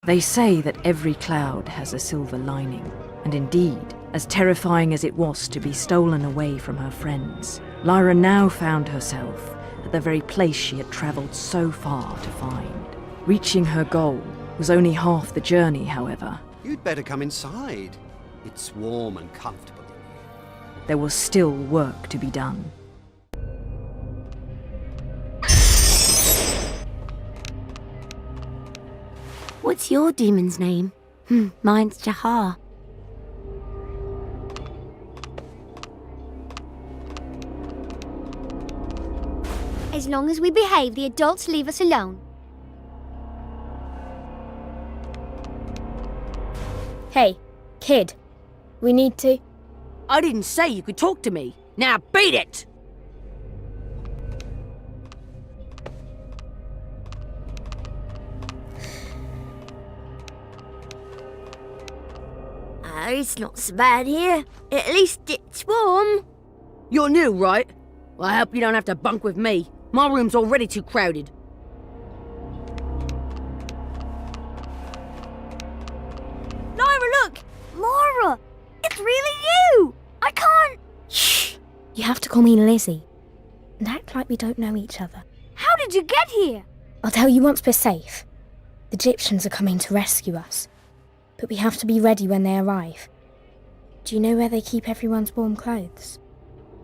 They say that every cloud has a silver lining, and indeed, as terrifying as it was to be stolen away from her friends, Lyra now found herself at the very place she had travelled so far to find. Reaching her goal was only half the journey, however. You'd better come inside. It's warm and comfortable in here. There was still work to be done. What's your demon's name? Mine's Jahar. As long as we behave, the adults leave us alone. Hey, kid. We need to... I didn't say you could talk to me. Now beat it! It's not so bad here. At least it's warm. You're new, right? Well, I hope you don't have to bunk with me. My room's already too crowded. Lyra, look! Laura! It's really you! I can't... Shh! You have to call me Lizzie. And act like we don't know each other. How did you get here? I'll tell you once we're safe. The Egyptians are coming to rescue us. But we have to be ready when they arrive. Do you know where they keep everyone's warm clothes?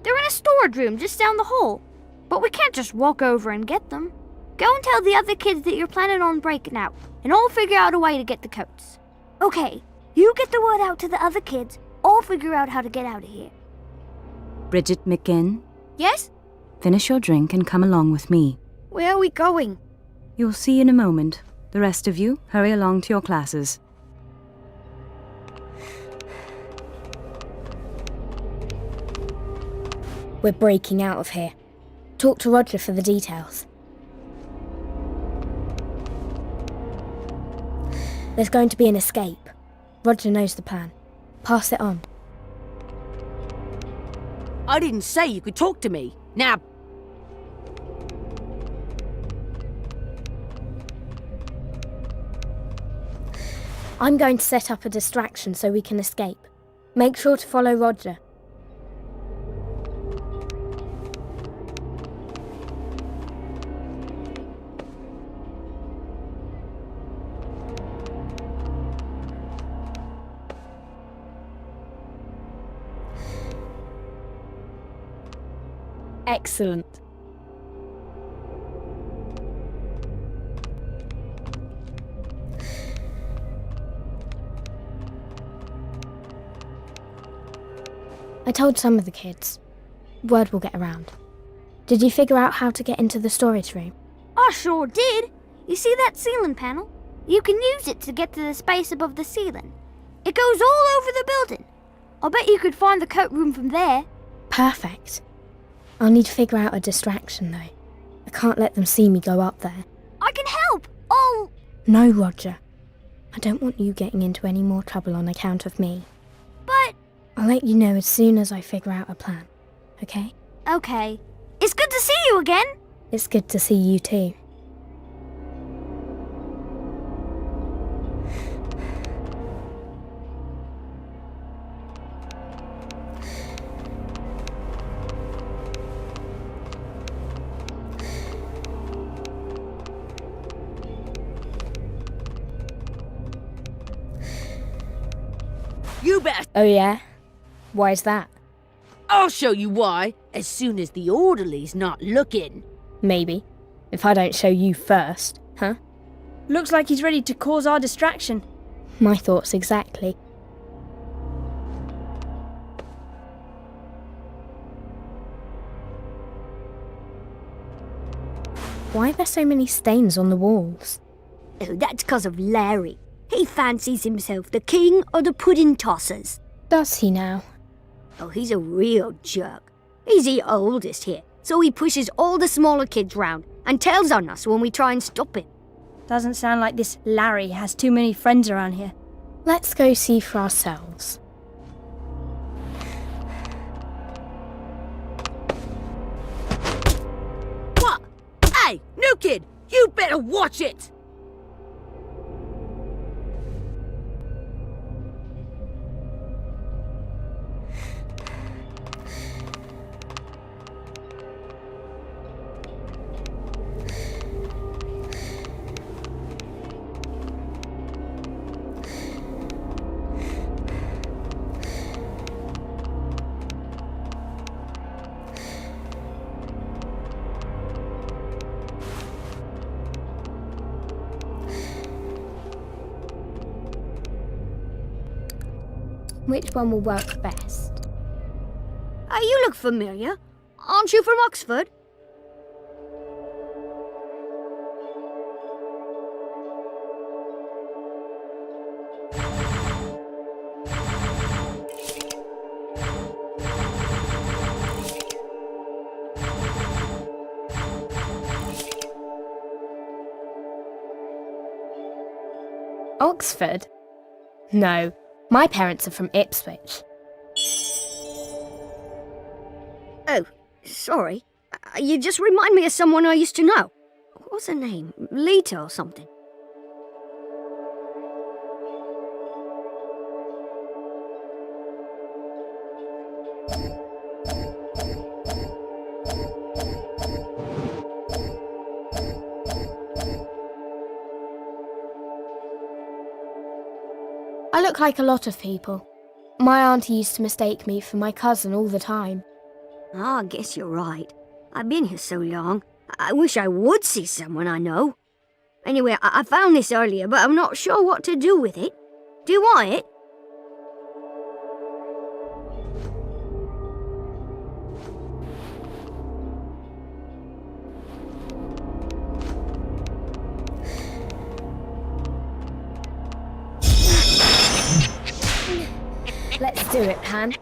They're in a storage room just down the hall. But we can't just walk over and get them. Go and tell the other kids that you're planning on breaking out, and I'll figure out a way to get the coats. Okay, you get the word out to the other kids. I'll figure out how to get out of here. Bridget McGinn, Yes? finish your drink and come along with me. Where are we going? You'll see in a moment. The rest of you, hurry along to your classes. We're breaking out of here. Talk to Roger for the details. There's going to be an escape. Roger knows the plan. Pass it on. I didn't say you could talk to me. Now... I'm going to set up a distraction so we can escape. Make sure to follow Roger. Excellent. I told some of the kids. Word will get around. Did you figure out how to get into the storage room? I sure did. You see that ceiling panel? You can use it to get to the space above the ceiling. It goes all over the building. I bet you could find the coat room from there. Perfect. I'll need to figure out a distraction though. I can't let them see me go up there. I can help. Oh, No, Roger. I don't want you getting into any more trouble on account of me. but... I'll let you know as soon as I figure out a plan, okay? Okay. It's good to see you again. It's good to see you too. You better... Oh yeah? Why's that? I'll show you why, as soon as the orderly's not looking. Maybe. If I don't show you first, huh? Looks like he's ready to cause our distraction. My thoughts exactly. Why are there so many stains on the walls? Oh, that's because of Larry. He fancies himself the king of the pudding tossers. Does he now? Oh, he's a real jerk. He's the oldest here, so he pushes all the smaller kids round and tells on us when we try and stop him. Doesn't sound like this Larry has too many friends around here. Let's go see for ourselves. What? Hey, new kid, you better watch it! Which one will work best? You look familiar. Aren't you from Oxford? Oxford? No, my parents are from Ipswich. Oh, sorry. You just remind me of someone I used to know. What's her name? Lita or something? I look like a lot of people. My auntie used to mistake me for my cousin all the time. I guess you're right. I've been here so long. I wish I would see someone I know. Anyway, I found this earlier, but I'm not sure what to do with it. Do you want it? Let's do it, Pan.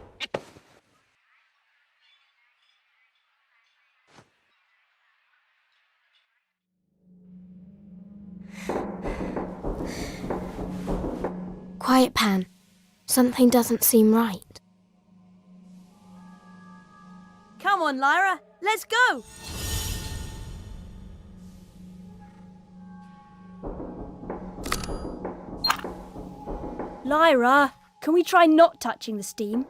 Quiet, Pan. Something doesn't seem right. Come on, Lyra, let's go! Lyra, can we try not touching the steam?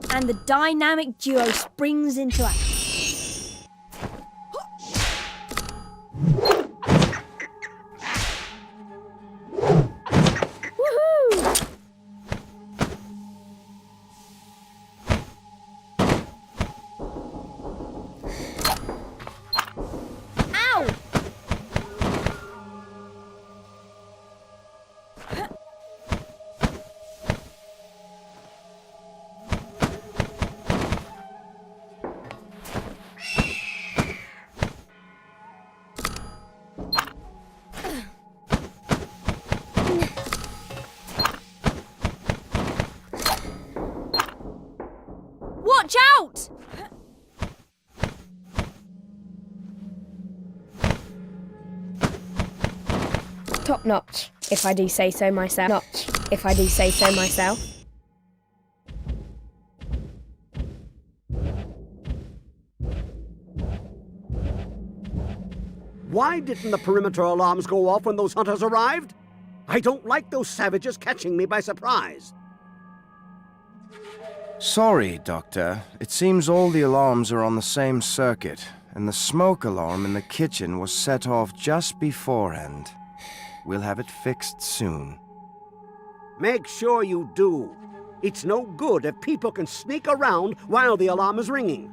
And the dynamic duo springs into action. Woohoo! Ow! Watch out! Top notch, if I do say so myself. Notch, if I do say so myself. Why didn't the perimeter alarms go off when those hunters arrived? I don't like those savages catching me by surprise. Sorry, Doctor. It seems all the alarms are on the same circuit, and the smoke alarm in the kitchen was set off just beforehand. We'll have it fixed soon. Make sure you do. It's no good if people can sneak around while the alarm is ringing.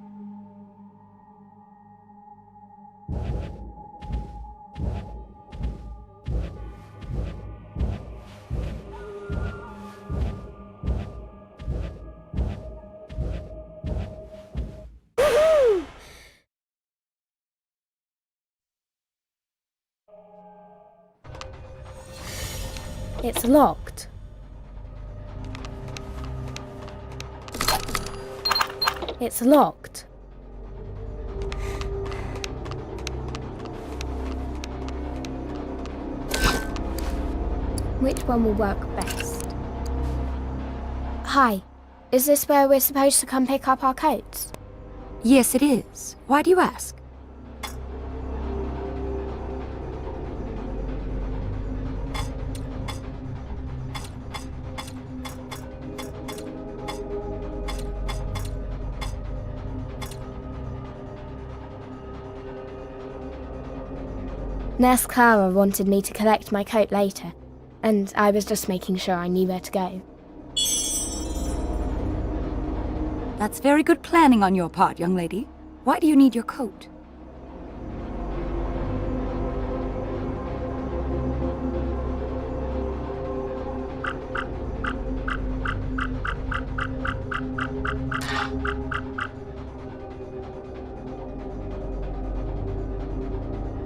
It's locked. It's locked. Which one will work best? Hi, is this where we're supposed to come pick up our coats? Yes, it is. Why do you ask? Nurse Clara wanted me to collect my coat later, and I was just making sure I knew where to go. That's very good planning on your part, young lady. Why do you need your coat?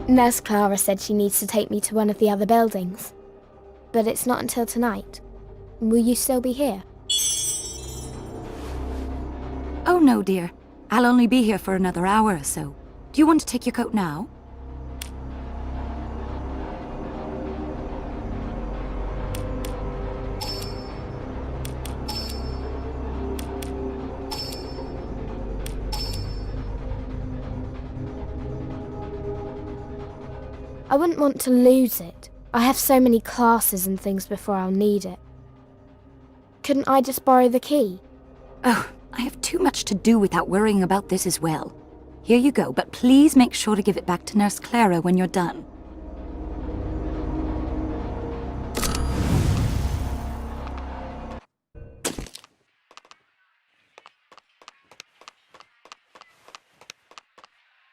Nurse Clara said she needs to take me to one of the other buildings. But it's not until tonight. Will you still be here? Oh no, dear. I'll only be here for another hour or so. Do you want to take your coat now? I wouldn't want to lose it. I have so many classes and things before I'll need it. Couldn't I just borrow the key? Oh, I have too much to do without worrying about this as well. Here you go, but please make sure to give it back to Nurse Clara when you're done.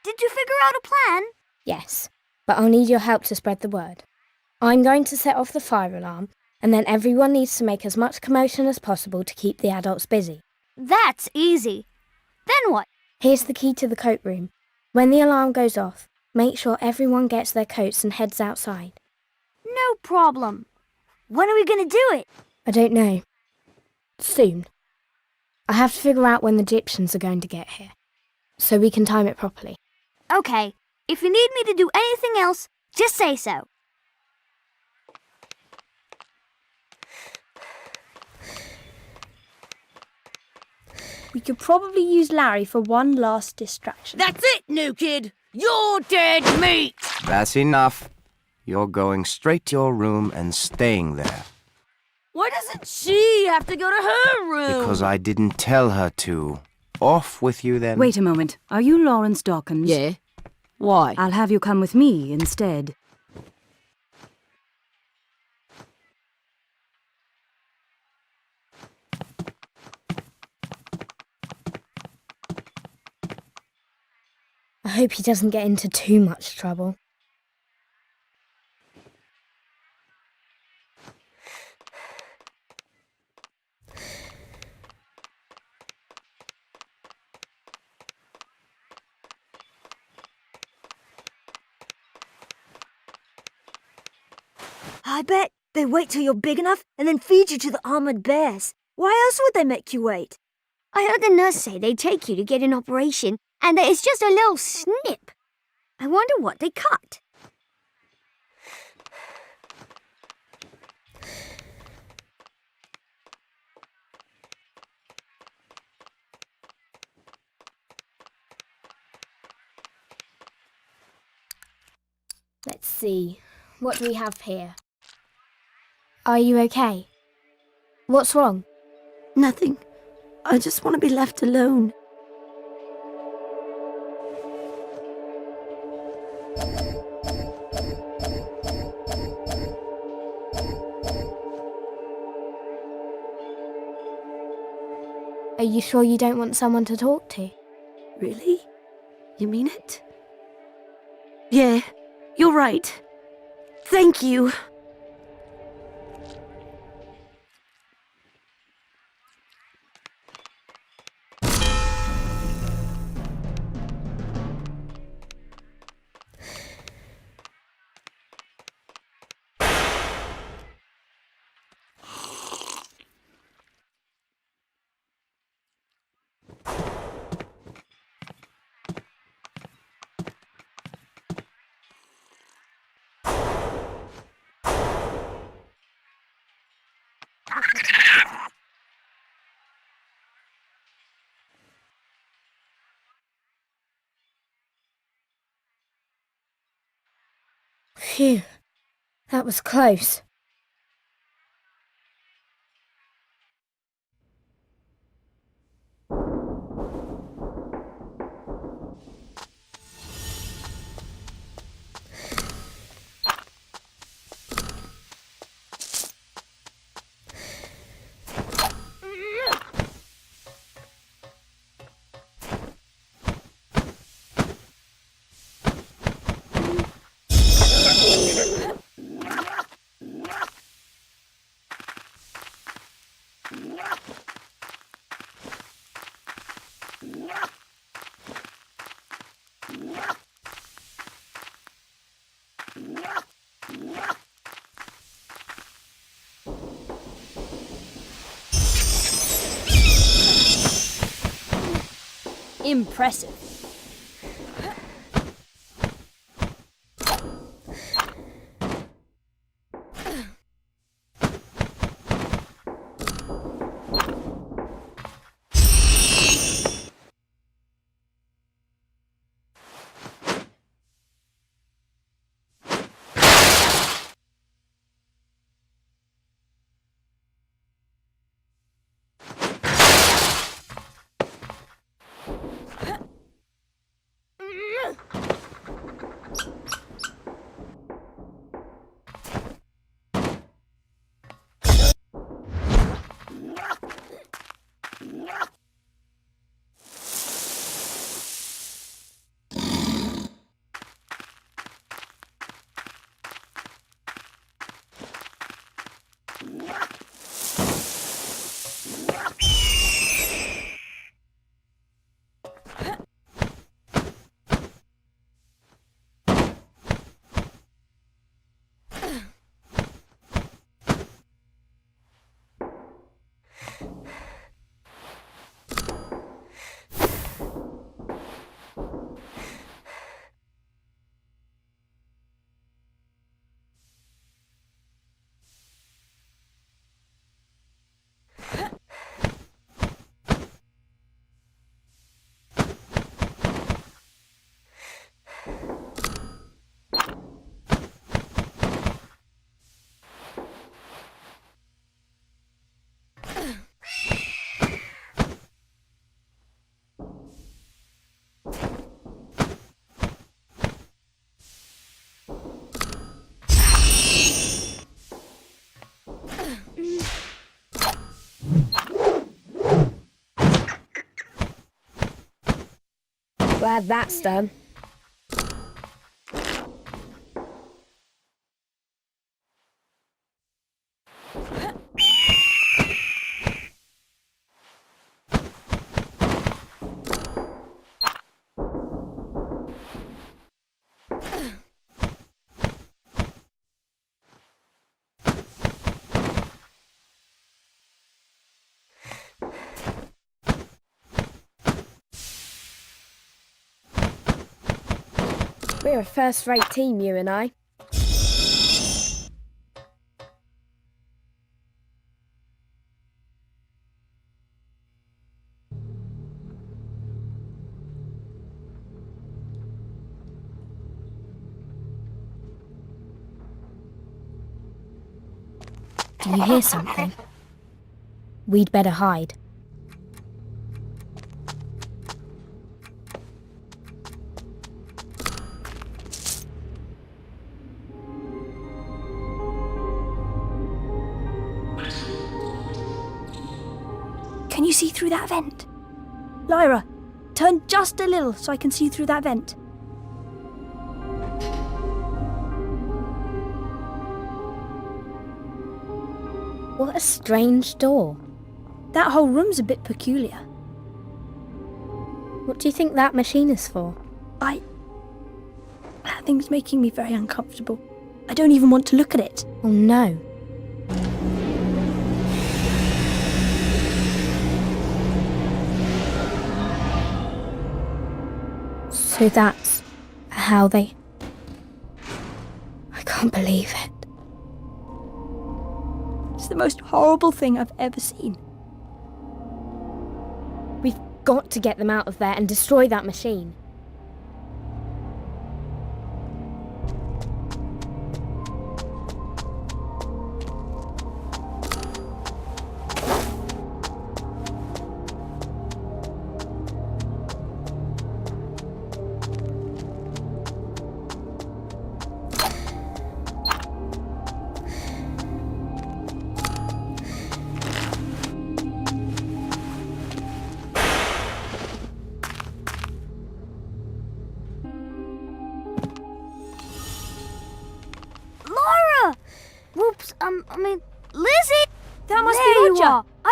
Did you figure out a plan? Yes, but I'll need your help to spread the word. I'm going to set off the fire alarm, and then everyone needs to make as much commotion as possible to keep the adults busy. That's easy. Then what? Here's the key to the coat room. When the alarm goes off, make sure everyone gets their coats and heads outside. No problem. When are we gonna do it? I don't know. Soon. I have to figure out when the Egyptians are going to get here, so we can time it properly. Okay. If you need me to do anything else, just say so. We could probably use Larry for one last distraction. That's it, new kid! You're dead meat! That's enough. You're going straight to your room and staying there. Why doesn't she have to go to her room? Because I didn't tell her to. Off with you then. Wait a moment. Are you Lawrence Dawkins? Yeah. Why? I'll have you come with me instead. I hope he doesn't get into too much trouble. I bet they wait till you're big enough and then feed you to the armored bears. Why else would they make you wait? I heard the nurse say they take you to get an operation and that it's just a little snip. I wonder what they cut. Let's see. What do we have here? Are you okay? What's wrong? Nothing. I just want to be left alone. Are you sure you don't want someone to talk to? Really? You mean it? Yeah, you're right. Thank you. Phew. That was close. Impressive. Glad that's done. We're a first-rate team, you and I. Do you hear something? We'd better hide. Can you see through that vent? Lyra, turn just a little so I can see through that vent. What a strange door. That whole room's a bit peculiar. What do you think that machine is for? That thing's making me very uncomfortable. I don't even want to look at it. Oh no. So that's how they... I can't believe it. It's the most horrible thing I've ever seen. We've got to get them out of there and destroy that machine.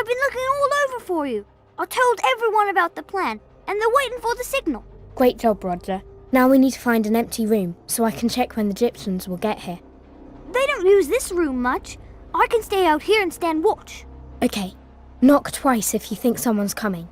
I've been looking all over for you. I told everyone about the plan, and they're waiting for the signal. Great job, Roger. Now we need to find an empty room so I can check when the Egyptians will get here. They don't use this room much. I can stay out here and stand watch. Okay, knock twice if you think someone's coming.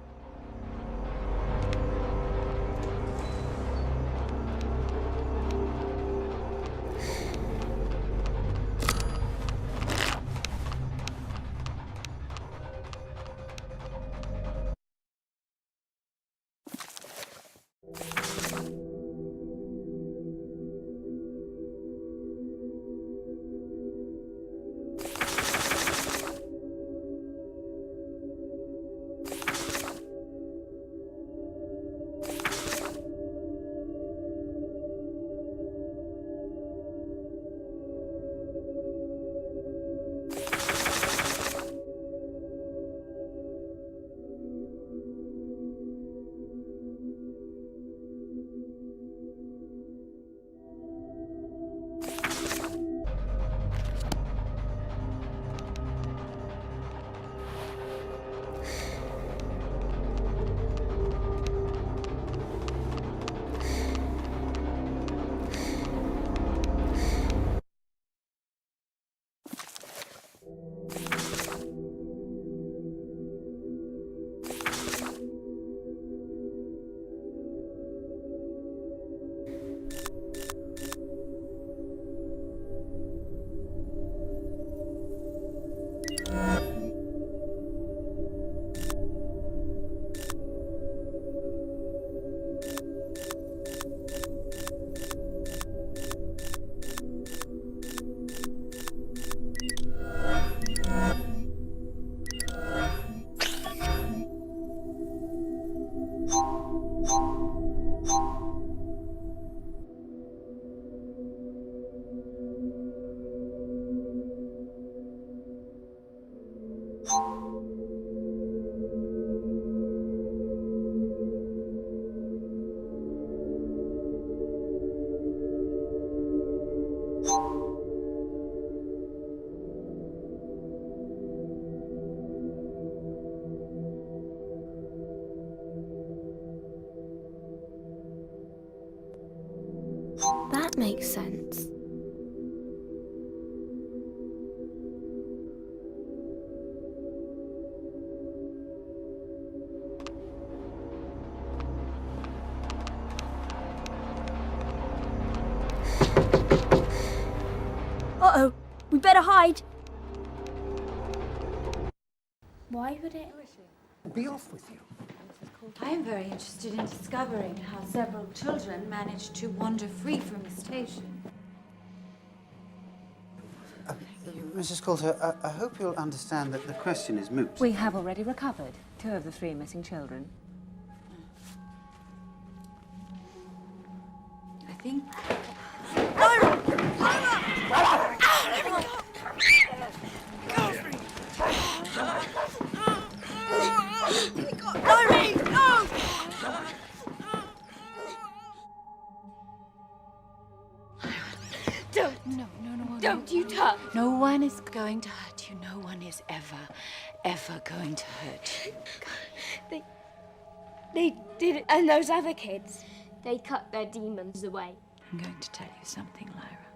That makes sense. Uh-oh, we better hide. Why would it? Be off with you. I am very interested in discovering how several children managed to wander free from the station. Mrs. Coulter, I hope you'll understand that the question is moot. We have already recovered 2 of the 3 missing children. I think... Don't you touch. No one is going to hurt you. No one is ever going to hurt you. They did it. And those other kids, they cut their demons away. I'm going to tell you something, Lyra.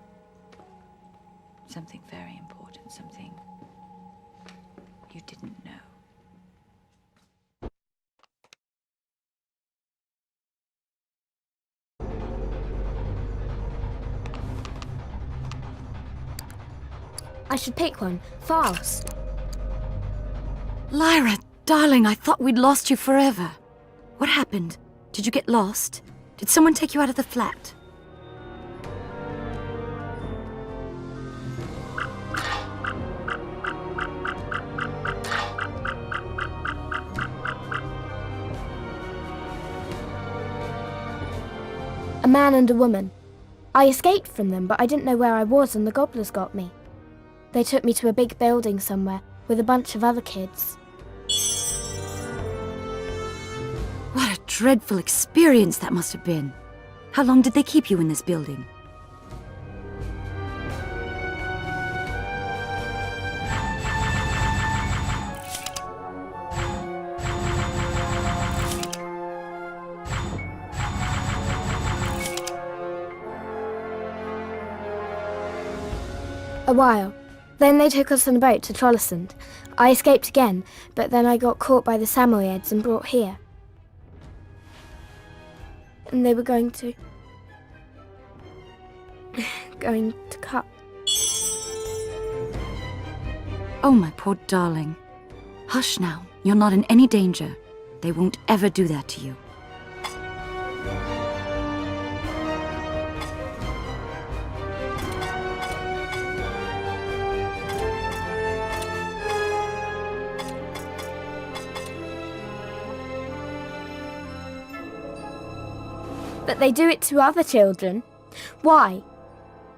Something very important, something you didn't know. I should pick one, fast. Lyra, darling, I thought we'd lost you forever. What happened? Did you get lost? Did someone take you out of the flat? A man and a woman. I escaped from them, but I didn't know where I was and the gobblers got me. They took me to a big building somewhere with a bunch of other kids. What a dreadful experience that must have been. How long did they keep you in this building? A while. Then they took us on a boat to Trollesund. I escaped again, but then I got caught by the Samoyeds and brought here. And they were going to cut. Oh, my poor darling. Hush now. You're not in any danger. They won't ever do that to you. But they do it to other children. Why?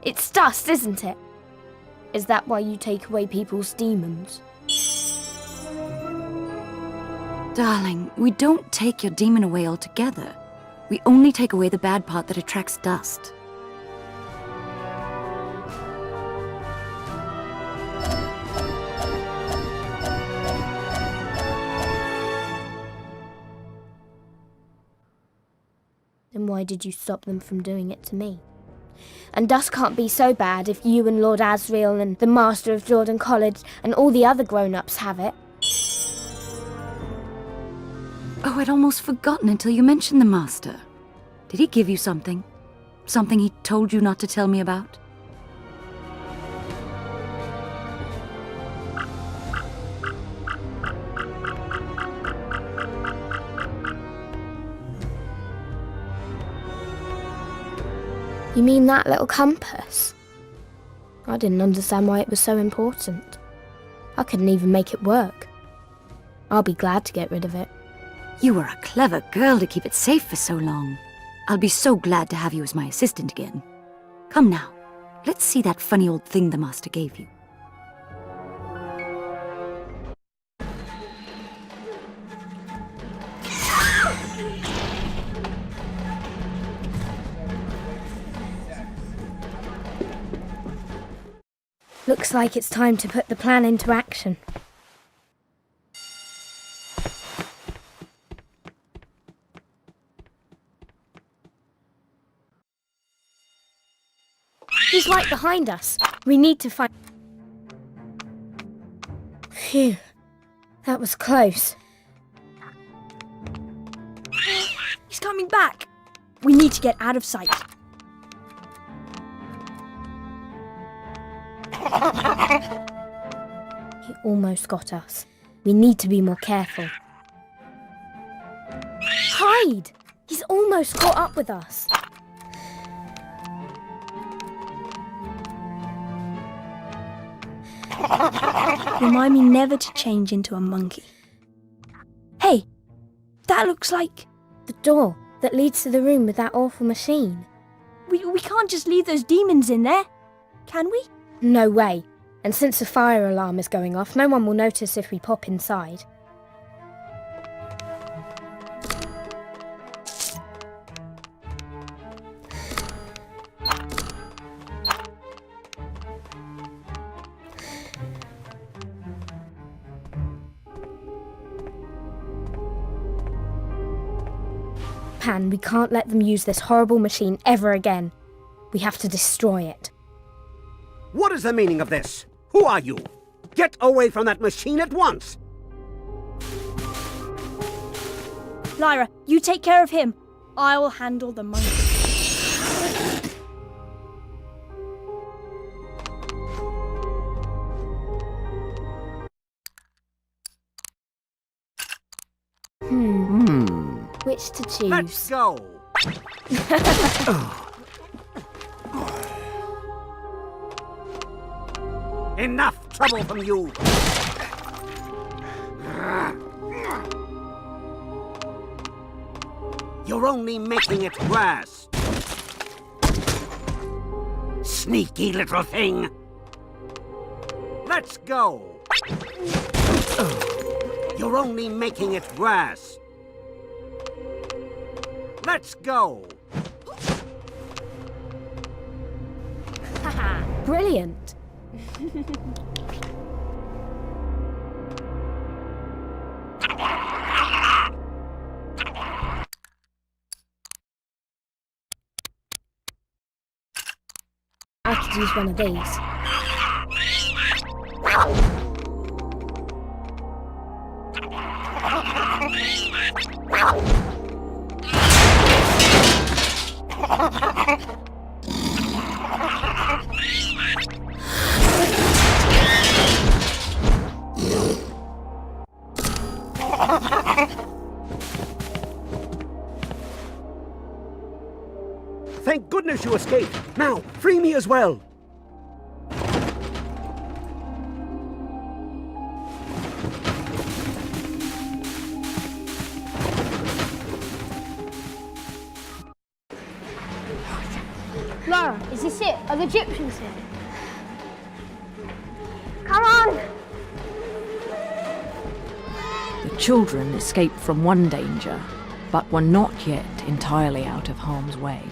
It's dust, isn't it? Is that why you take away people's demons? Darling, we don't take your demon away altogether. We only take away the bad part that attracts dust. Then why did you stop them from doing it to me? And dust can't be so bad if you and Lord Asriel and the Master of Jordan College and all the other grown-ups have it. Oh, I'd almost forgotten until you mentioned the Master. Did he give you something? Something he told you not to tell me about? You mean that little compass? I didn't understand why it was so important. I couldn't even make it work. I'll be glad to get rid of it. You were a clever girl to keep it safe for so long. I'll be so glad to have you as my assistant again. Come now, let's see that funny old thing the Master gave you. Looks like it's time to put the plan into action. He's right behind us. We need to find... Phew. That was close. He's coming back. We need to get out of sight. He almost got us. We need to be more careful. Hide! He's almost caught up with us. Remind me never to change into a monkey. Hey, that looks like... the door that leads to the room with that awful machine. We can't just leave those demons in there, can we? No way. And since the fire alarm is going off, no one will notice if we pop inside. Pan, we can't let them use this horrible machine ever again. We have to destroy it. What is the meaning of this? Who are you? Get away from that machine at once! Lyra, you take care of him. I will handle the monkey. Which to choose? Let's go! Enough trouble from you! You're only making it worse! Sneaky little thing! Let's go! You're only making it worse! Let's go! Haha, brilliant! I could use one of these. Thank goodness you escaped. Now, free me as well. Lara, is this it? Are the Egyptians here? Come on! The children escaped from one danger, but were not yet entirely out of harm's way.